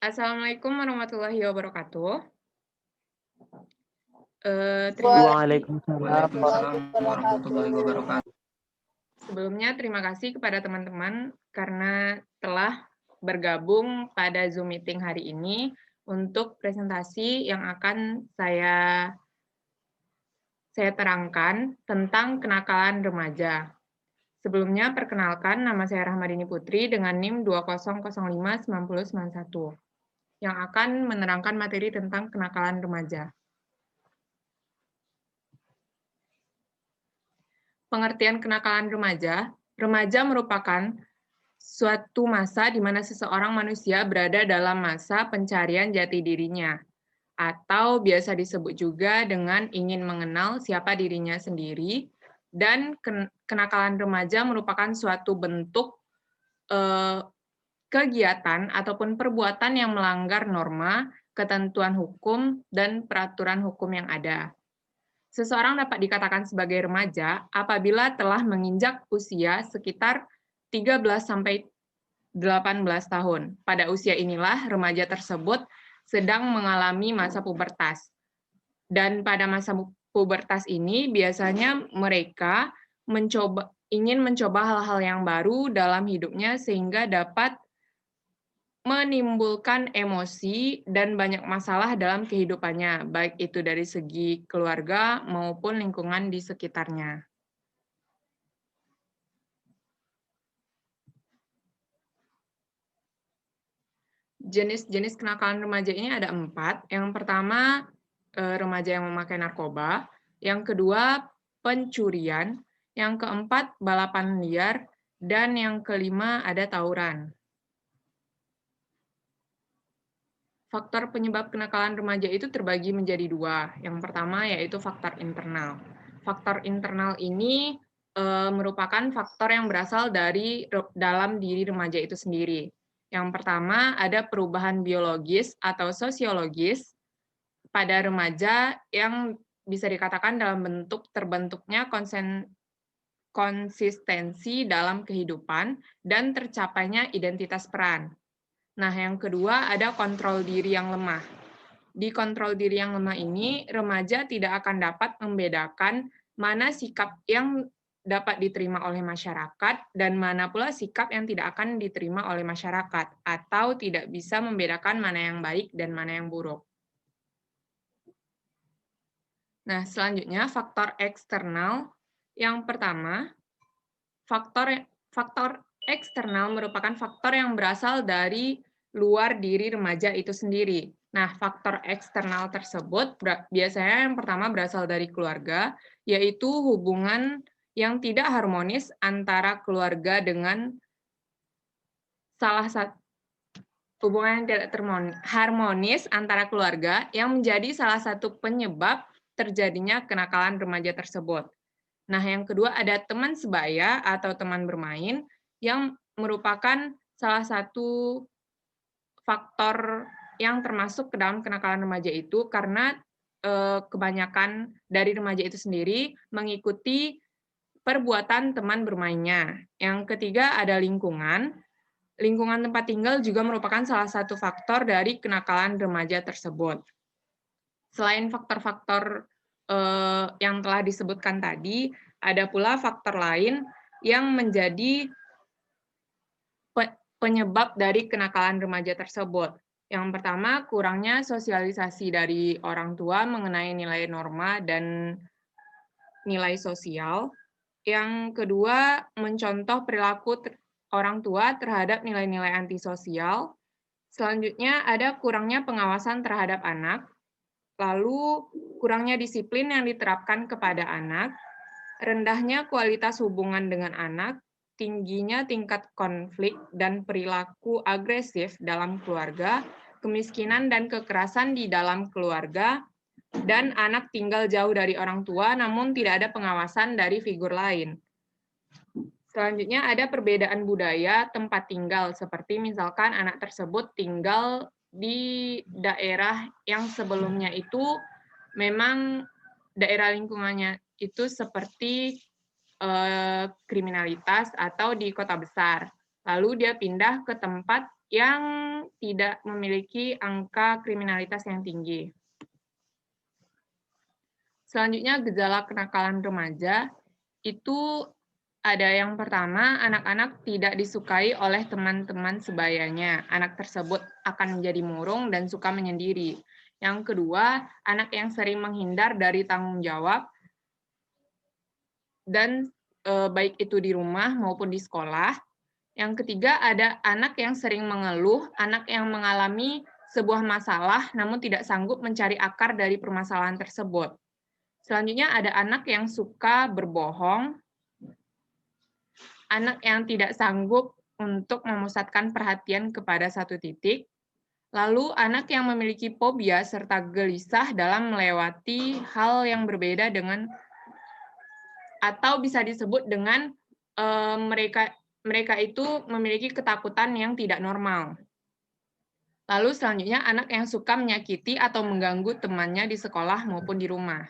Assalamualaikum warahmatullahi wabarakatuh. Terima kasih Waalaikumsalam Waalaikumsalam warahmatullahi wabarakatuh. sebelumnya terima kasih kepada teman-teman karena telah bergabung pada Zoom meeting hari ini untuk presentasi yang akan saya terangkan tentang kenakalan remaja. Sebelumnya, perkenalkan, nama saya Rahmadini Putri dengan NIM 20059091 yang akan menerangkan materi tentang kenakalan remaja. Pengertian kenakalan remaja, remaja merupakan suatu masa di mana seseorang manusia berada dalam masa pencarian jati dirinya, atau biasa disebut juga dengan ingin mengenal siapa dirinya sendiri, dan kenakalan remaja merupakan suatu bentuk kegiatan ataupun perbuatan yang melanggar norma, ketentuan hukum, dan peraturan hukum yang ada. Seseorang dapat dikatakan sebagai remaja apabila telah menginjak usia sekitar 13-18 tahun. Pada usia inilah remaja tersebut sedang mengalami masa pubertas. Dan pada masa pubertas ini biasanya mereka ingin mencoba hal-hal yang baru dalam hidupnya sehingga dapat menimbulkan emosi dan banyak masalah dalam kehidupannya, baik itu dari segi keluarga maupun lingkungan di sekitarnya. Jenis-jenis kenakalan remaja ini ada 4. Yang pertama, remaja yang memakai narkoba. Yang kedua, pencurian. Yang keempat, balapan liar. Dan yang kelima, ada tawuran. Faktor penyebab kenakalan remaja itu terbagi menjadi 2. Yang pertama yaitu faktor internal. Faktor internal ini merupakan faktor yang berasal dari dalam diri remaja itu sendiri. Yang pertama ada perubahan biologis atau sosiologis pada remaja yang bisa dikatakan dalam bentuk terbentuknya konsistensi dalam kehidupan dan tercapainya identitas peran. Nah, yang kedua ada kontrol diri yang lemah. Di kontrol diri yang lemah ini, remaja tidak akan dapat membedakan mana sikap yang dapat diterima oleh masyarakat dan mana pula sikap yang tidak akan diterima oleh masyarakat, atau tidak bisa membedakan mana yang baik dan mana yang buruk. Nah, selanjutnya faktor eksternal. Yang pertama, faktor eksternal merupakan faktor yang berasal dari luar diri remaja itu sendiri. Nah, faktor eksternal tersebut biasanya yang pertama berasal dari keluarga, yaitu hubungan yang tidak harmonis antara keluarga dengan hubungan yang tidak harmonis antara keluarga yang menjadi salah satu penyebab terjadinya kenakalan remaja tersebut. Nah, yang kedua ada teman sebaya atau teman bermain yang merupakan salah satu faktor yang termasuk ke dalam kenakalan remaja itu karena kebanyakan dari remaja itu sendiri mengikuti perbuatan teman bermainnya. Yang ketiga ada lingkungan. Lingkungan tempat tinggal juga merupakan salah satu faktor dari kenakalan remaja tersebut. Selain faktor-faktor yang telah disebutkan tadi, ada pula faktor lain yang menjadi penyebab dari kenakalan remaja tersebut. Yang pertama, kurangnya sosialisasi dari orang tua mengenai nilai norma dan nilai sosial. Yang kedua, mencontoh perilaku orang tua terhadap nilai-nilai antisosial. Selanjutnya, ada kurangnya pengawasan terhadap anak. Lalu, kurangnya disiplin yang diterapkan kepada anak. Rendahnya kualitas hubungan dengan anak, tingginya tingkat konflik dan perilaku agresif dalam keluarga, kemiskinan dan kekerasan di dalam keluarga, dan anak tinggal jauh dari orang tua namun tidak ada pengawasan dari figur lain. Selanjutnya ada perbedaan budaya tempat tinggal, seperti misalkan anak tersebut tinggal di daerah yang sebelumnya itu memang daerah lingkungannya itu seperti kriminalitas atau di kota besar. Lalu dia pindah ke tempat yang tidak memiliki angka kriminalitas yang tinggi. Selanjutnya, gejala kenakalan remaja itu ada yang pertama, anak-anak tidak disukai oleh teman-teman sebayanya. Anak tersebut akan menjadi murung dan suka menyendiri. Yang kedua, anak yang sering menghindar dari tanggung jawab dan baik itu di rumah maupun di sekolah. Yang ketiga, ada anak yang sering mengeluh, anak yang mengalami sebuah masalah namun tidak sanggup mencari akar dari permasalahan tersebut. Selanjutnya ada anak yang suka berbohong, anak yang tidak sanggup untuk memusatkan perhatian kepada satu titik, lalu anak yang memiliki fobia serta gelisah dalam melewati hal yang berbeda dengan atau bisa disebut dengan mereka itu memiliki ketakutan yang tidak normal. Lalu selanjutnya anak yang suka menyakiti atau mengganggu temannya di sekolah maupun di rumah.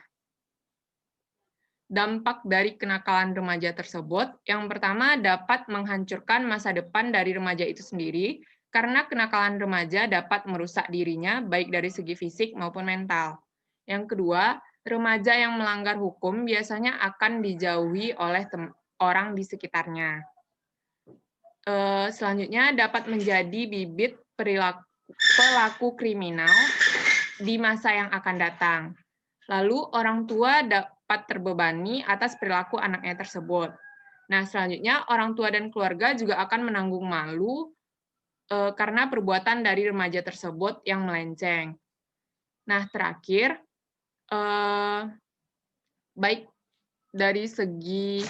Dampak dari kenakalan remaja tersebut, yang pertama dapat menghancurkan masa depan dari remaja itu sendiri, karena kenakalan remaja dapat merusak dirinya baik dari segi fisik maupun mental. Yang kedua, remaja yang melanggar hukum biasanya akan dijauhi oleh orang di sekitarnya. Selanjutnya dapat menjadi bibit pelaku kriminal di masa yang akan datang. Lalu orang tua dapat terbebani atas perilaku anaknya tersebut. Nah, selanjutnya orang tua dan keluarga juga akan menanggung malu karena perbuatan dari remaja tersebut yang melenceng. Nah, terakhir, baik dari segi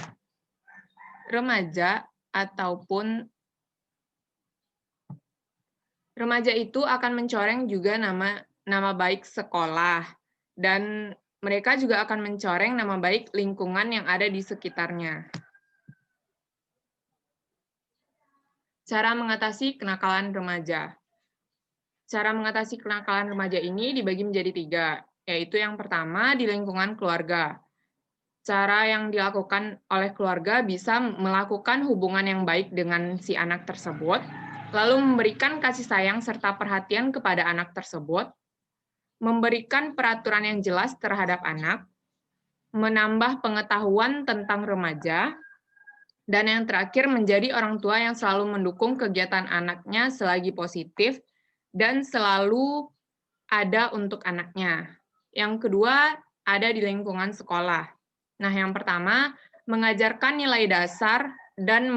remaja ataupun remaja itu akan mencoreng juga nama baik sekolah, dan mereka juga akan mencoreng nama baik lingkungan yang ada di sekitarnya. Cara mengatasi kenakalan remaja. Cara mengatasi kenakalan remaja ini dibagi menjadi 3, yaitu yang pertama di lingkungan keluarga. Cara yang dilakukan oleh keluarga bisa melakukan hubungan yang baik dengan si anak tersebut, lalu memberikan kasih sayang serta perhatian kepada anak tersebut, memberikan peraturan yang jelas terhadap anak, menambah pengetahuan tentang remaja, dan yang terakhir menjadi orang tua yang selalu mendukung kegiatan anaknya selagi positif dan selalu ada untuk anaknya. Yang kedua, ada di lingkungan sekolah. Nah, yang pertama, mengajarkan nilai dasar dan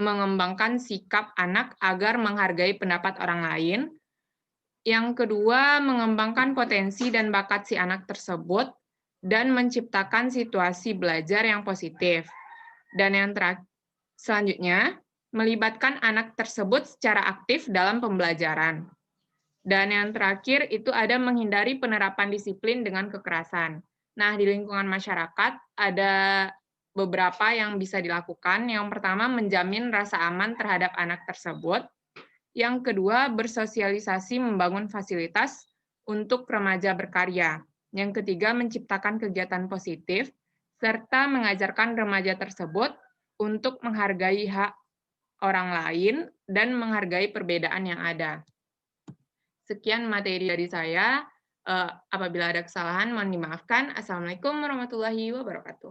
mengembangkan sikap anak agar menghargai pendapat orang lain. Yang kedua, mengembangkan potensi dan bakat si anak tersebut dan menciptakan situasi belajar yang positif. Dan yang selanjutnya, melibatkan anak tersebut secara aktif dalam pembelajaran. Dan yang terakhir itu ada menghindari penerapan disiplin dengan kekerasan. Nah, di lingkungan masyarakat ada beberapa yang bisa dilakukan. Yang pertama, menjamin rasa aman terhadap anak tersebut. Yang kedua, bersosialisasi membangun fasilitas untuk remaja berkarya. Yang ketiga, menciptakan kegiatan positif, serta mengajarkan remaja tersebut untuk menghargai hak orang lain dan menghargai perbedaan yang ada. Sekian materi dari saya. Apabila ada kesalahan, mohon dimaafkan. Assalamualaikum warahmatullahi wabarakatuh.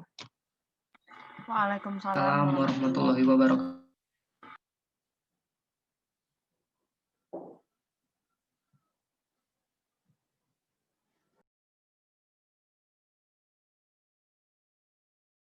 Waalaikumsalam Assalamualaikum warahmatullahi wabarakatuh.